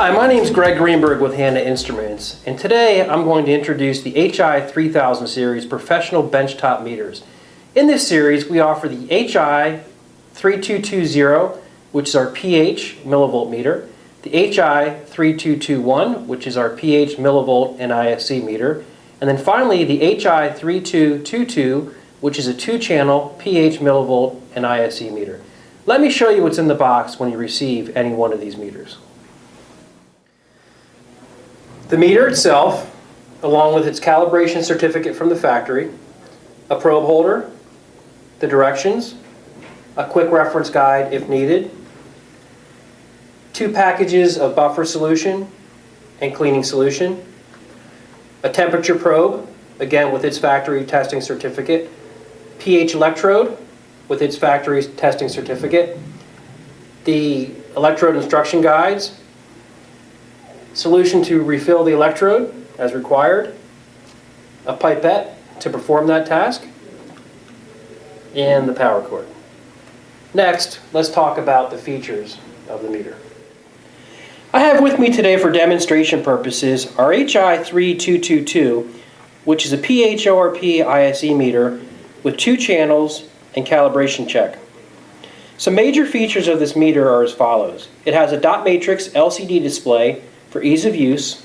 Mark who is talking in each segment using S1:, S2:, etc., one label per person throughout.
S1: Hi, my name is Greg Greenberg with Hanna Instruments, and today I'm going to introduce the HI3000 series professional benchtop meters. In this series, we offer the HI3220, which is our pH millivolt meter, the HI3221, which is our pH millivolt and ISC meter, and then finally the HI3222, which is a 2-channel pH millivolt and ISC meter. Let me show you what's in the box when you receive any one of these meters. The meter itself, along with its calibration certificate from the factory, a probe holder, the directions, a quick reference guide if needed, 2 packages of buffer solution and cleaning solution, a temperature probe, again with its factory testing certificate, pH electrode with its factory testing certificate, the electrode instruction guides, solution to refill the electrode as required, a pipette to perform that task, and the power cord. Next, let's talk about the features of the meter. I have with me today for demonstration purposes our HI3222, which is a pH ORP ISE meter with 2 channels and calibration check. Some major features of this meter are as follows. It has a dot matrix LCD display for ease of use,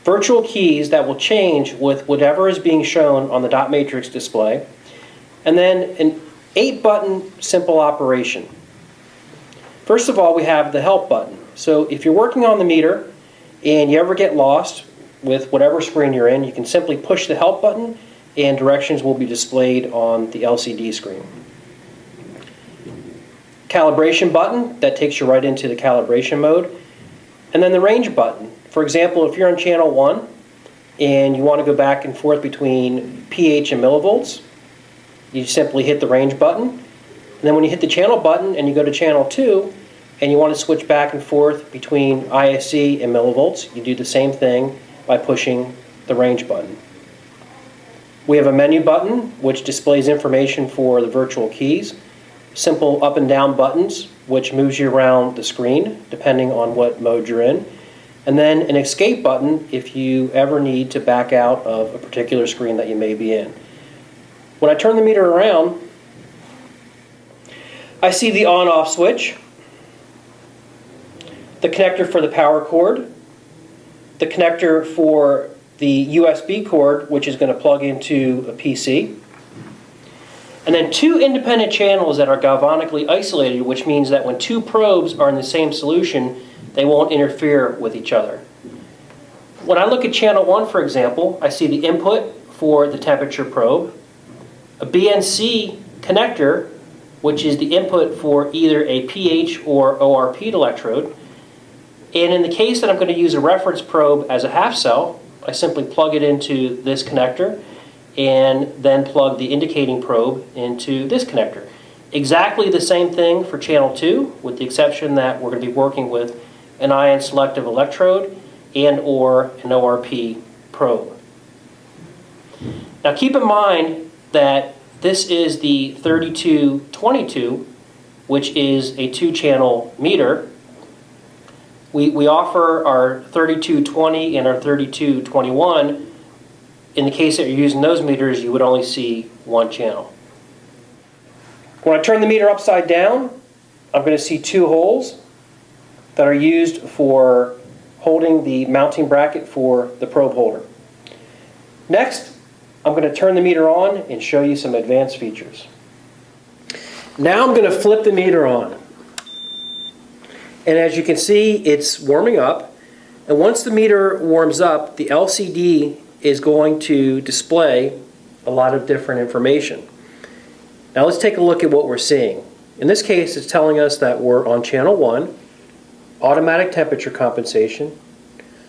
S1: virtual keys that will change with whatever is being shown on the dot matrix display, and then an 8-button simple operation. First of all, we have the help button. So if you're working on the meter and you ever get lost with whatever screen you're in, you can simply push the help button and directions will be displayed on the LCD screen. Calibration button, that takes you right into the calibration mode. And then the range button. For example, if you're on channel 1 and you want to go back and forth between pH and millivolts, you simply hit the range button. And then when you hit the channel button and you go to channel 2 and you want to switch back and forth between ISC and millivolts, you do the same thing by pushing the range button. We have a menu button which displays information for the virtual keys, simple up and down buttons which moves you around the screen depending on what mode you're in, and then an escape button if you ever need to back out of a particular screen that you may be in. When I turn the meter around, I see the on-off switch, the connector for the power cord, the connector for the USB cord which is going to plug into a PC, and then 2 independent channels that are galvanically isolated, which means that when 2 probes are in the same solution, they won't interfere with each other. When I look at channel 1, for example, I see the input for the temperature probe, a BNC connector, which is the input for either a pH or ORP electrode, and in the case that I'm going to use a reference probe as a half cell, I simply plug it into this connector and then plug the indicating probe into this connector. Exactly the same thing for channel 2, with the exception that we're going to be working with an ion selective electrode and or an ORP probe. Now keep in mind that this is the 3222, which is a 2-channel meter. We offer our 3220 and our 3221. In the case that you're using those meters, you would only see 1 channel. When I turn the meter upside down, I'm going to see 2 holes that are used for holding the mounting bracket for the probe holder. Next, I'm going to turn the meter on and show you some advanced features. Now I'm going to flip the meter on. And as you can see, it's warming up. And once the meter warms up, the LCD is going to display a lot of different information. Now let's take a look at what we're seeing. In this case, it's telling us that we're on channel 1, automatic temperature compensation.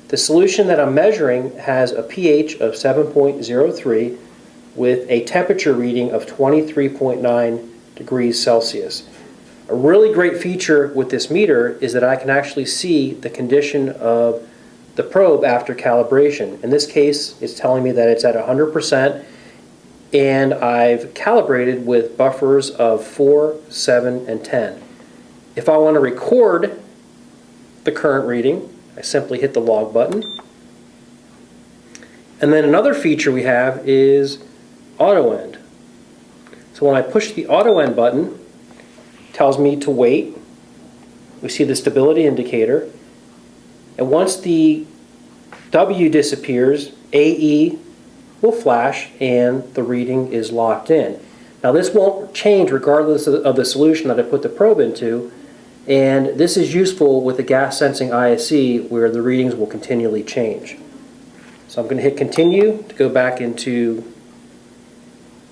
S1: The solution that I'm measuring has a pH of 7.03 with a temperature reading of 23.9 degrees Celsius. A really great feature with this meter is that I can actually see the condition of the probe after calibration. In this case, it's telling me that it's at 100%, and I've calibrated with buffers of 4, 7, and 10. If I want to record the current reading, I simply hit the log button. And then another feature we have is auto end. So when I push the auto end button, it tells me to wait. We see the stability indicator. And once the W disappears, AE will flash and the reading is locked in. Now this won't change regardless of the solution that I put the probe into, and this is useful with the gas sensing ISC where the readings will continually change. So I'm going to hit continue to go back into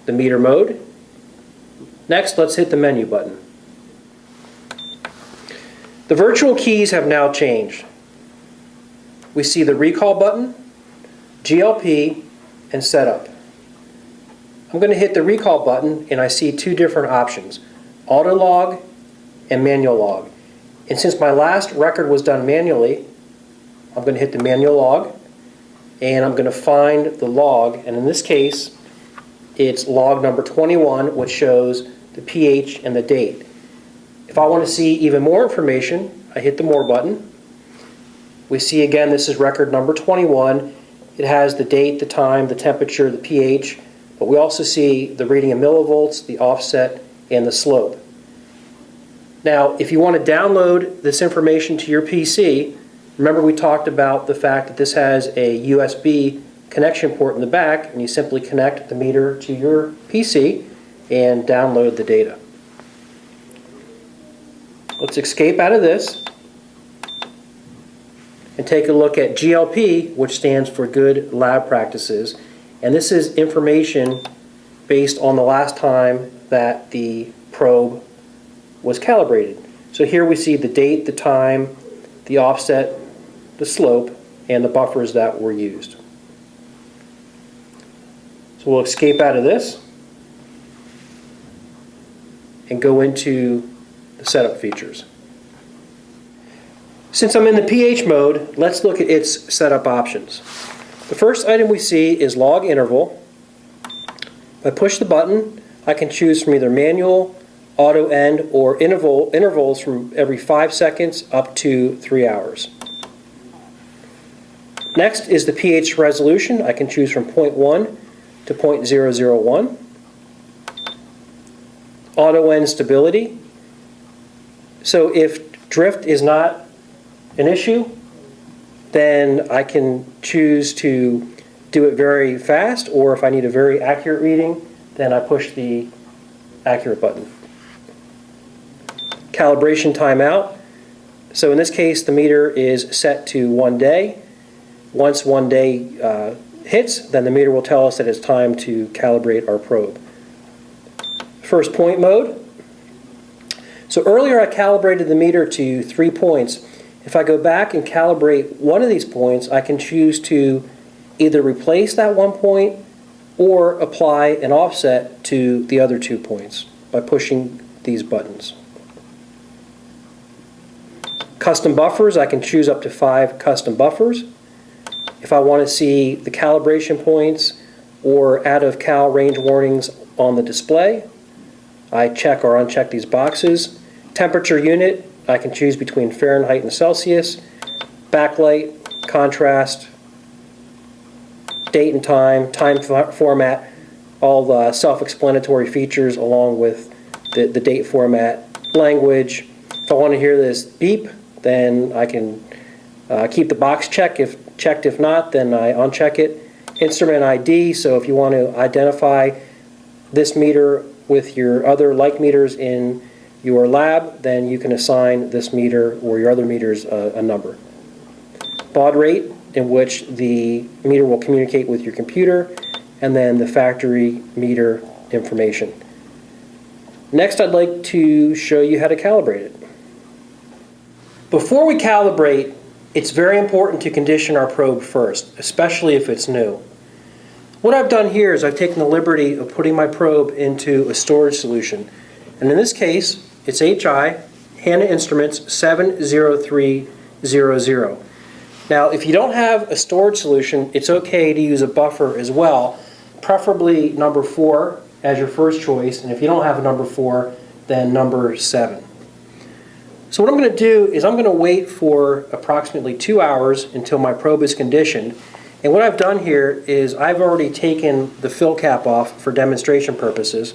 S1: the meter mode. Next, let's hit the menu button. The virtual keys have now changed. We see the recall button, GLP, and setup. I'm going to hit the recall button and I see two different options, auto log and manual log. And since my last record was done manually, I'm going to hit the manual log and I'm going to find the log, and in this case it's log number 21, which shows the pH and the date. If I want to see even more information, I hit the more button. We see again this is record number 21. It has the date, the time, the temperature, the pH, but we also see the reading in millivolts, the offset, and the slope. Now, if you want to download this information to your PC, remember we talked about the fact that this has a USB connection port in the back, and you simply connect the meter to your PC and download the data. Let's escape out of this and take a look at GLP, which stands for Good Lab Practices. And this is information based on the last time that the probe was calibrated. So here we see the date, the time, the offset, the slope, and the buffers that were used. So we'll escape out of this and go into the setup features. Since I'm in the pH mode, let's look at its setup options. The first item we see is log interval. If I push the button, I can choose from either manual, auto end, or intervals from every 5 seconds up to 3 hours. Next is the pH resolution. I can choose from 0.1 to 0.001. Auto end stability. So if drift is not an issue, then I can choose to do it very fast, or if I need a very accurate reading, then I push the accurate button. Calibration timeout. So in this case, the meter is set to 1 day. Once 1 day hits, then the meter will tell us that it's time to calibrate our probe. First point mode. So earlier I calibrated the meter to 3 points. If I go back and calibrate one of these points, I can choose to either replace that 1 point or apply an offset to the other 2 points by pushing these buttons. Custom buffers, I can choose up to 5 custom buffers. If I want to see the calibration points or out of cal range warnings on the display, I check or uncheck these boxes. Temperature unit, I can choose between Fahrenheit and Celsius. Backlight, contrast, date and time format, all the self-explanatory features along with the date format, language. If I want to hear this beep, then I can keep the box checked. If not, then I uncheck it. Instrument ID, so if you want to identify this meter with your other like meters in your lab, then you can assign this meter or your other meters a number. Baud rate, in which the meter will communicate with your computer, and then the factory meter information. Next, I'd like to show you how to calibrate it. Before we calibrate, it's very important to condition our probe first, especially if it's new. What I've done here is I've taken the liberty of putting my probe into a storage solution. And in this case, it's HI, Hanna Instruments 70300. Now, if you don't have a storage solution, it's okay to use a buffer as well, preferably number 4 as your first choice, and if you don't have a number 4, then number 7. So what I'm going to do is I'm going to wait for approximately 2 hours until my probe is conditioned. And what I've done here is I've already taken the fill cap off for demonstration purposes.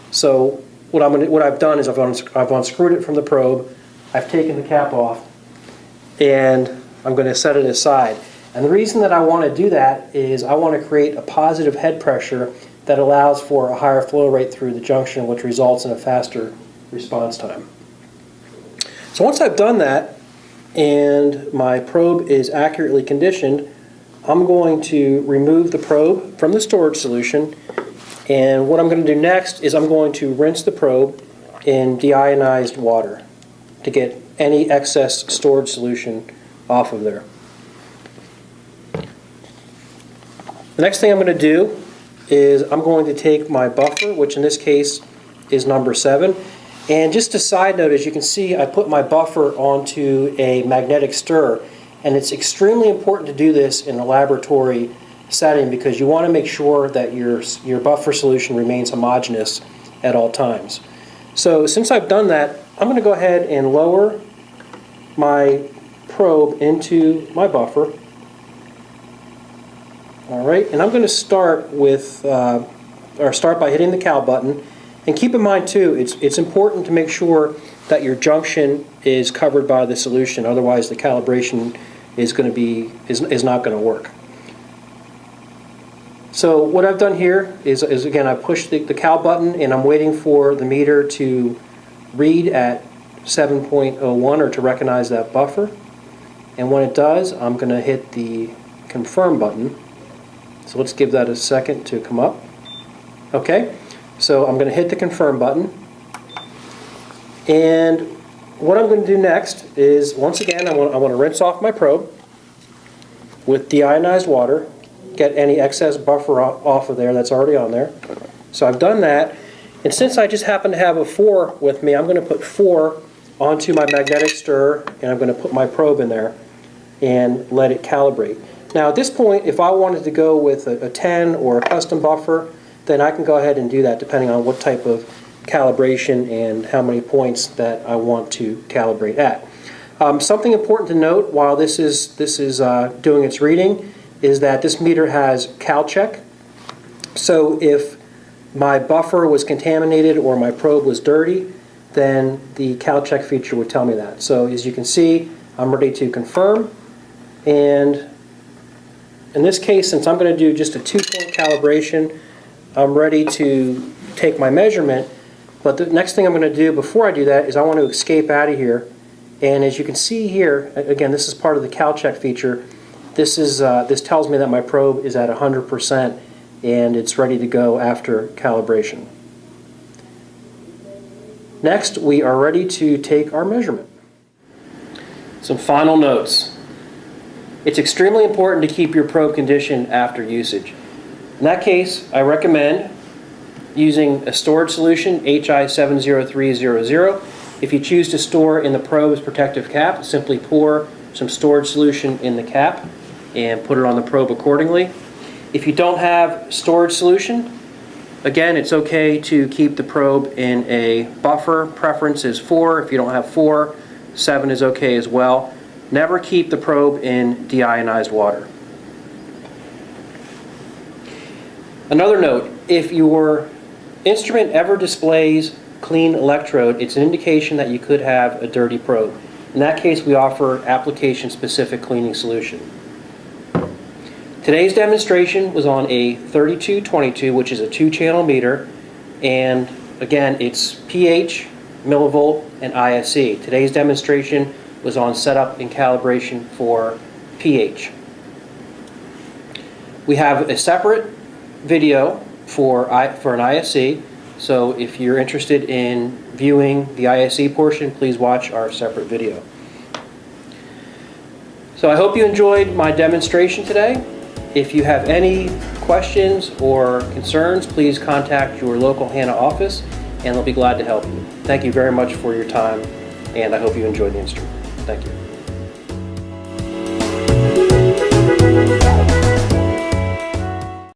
S1: So what I've done is I've unscrewed it from the probe, I've taken the cap off, and I'm going to set it aside. And the reason that I want to do that is I want to create a positive head pressure that allows for a higher flow rate through the junction, which results in a faster response time. So once I've done that and my probe is accurately conditioned, I'm going to remove the probe from the storage solution, and what I'm going to do next is I'm going to rinse the probe in deionized water to get any excess storage solution off of there. The next thing I'm going to do is I'm going to take my buffer, which in this case is number 7. And just a side note, as you can see, I put my buffer onto a magnetic stir, and it's extremely important to do this in a laboratory setting because you want to make sure that your buffer solution remains homogeneous at all times. So since I've done that, I'm going to go ahead and lower my probe into my buffer. All right, and I'm going to start with, start by hitting the cal button. And keep in mind too, it's important to make sure that your junction is covered by the solution. Otherwise, the calibration is not going to work. So what I've done here is again, I pushed the cal button and I'm waiting for the meter to read at 7.01 or to recognize that buffer. And when it does, I'm going to hit the confirm button. So let's give that a second to come up. Okay. So I'm going to hit the confirm button, and what I'm going to do next is, once again, I want to rinse off my probe with deionized water, get any excess buffer off of there that's already on there. So I've done that, and since I just happen to have a 4 with me, I'm going to put 4 onto my magnetic stir, and I'm going to put my probe in there and let it calibrate. Now at this point, if I wanted to go with a 10 or a custom buffer, then I can go ahead and do that depending on what type of calibration and how many points that I want to calibrate at. Something important to note while this is doing its reading is that this meter has cal check. So if my buffer was contaminated or my probe was dirty, then the cal check feature would tell me that. So as you can see, I'm ready to confirm, and in this case, since I'm going to do just a 2-point calibration, I'm ready to take my measurement, but the next thing I'm going to do before I do that is I want to escape out of here. And as you can see here, again, this is part of the cal check feature. This tells me that my probe is at 100% and it's ready to go after calibration. Next, we are ready to take our measurement. Some final notes. It's extremely important to keep your probe conditioned after usage. In that case, I recommend using a storage solution, HI3222. If you choose to store in the probe's protective cap, simply pour some storage solution in the cap and put it on the probe accordingly. If you don't have storage solution, again, it's okay to keep the probe in a buffer. Preference is 4. If you don't have 4, 7 is okay as well. Never keep the probe in deionized water. Another note, if your instrument ever displays clean electrode, it's an indication that you could have a dirty probe. In that case, we offer application-specific cleaning solution. Today's demonstration was on a 3222, which is a 2-channel meter, and again, it's pH, millivolt, and ISC. Today's demonstration was on setup and calibration for pH. We have a separate video for an ISC, so if you're interested in viewing the ISC portion, please watch our separate video. So I hope you enjoyed my demonstration today. If you have any questions or concerns, please contact your local HANA office and they'll be glad to help you. Thank you very much for your time, and I hope you enjoyed the instrument. Thank you.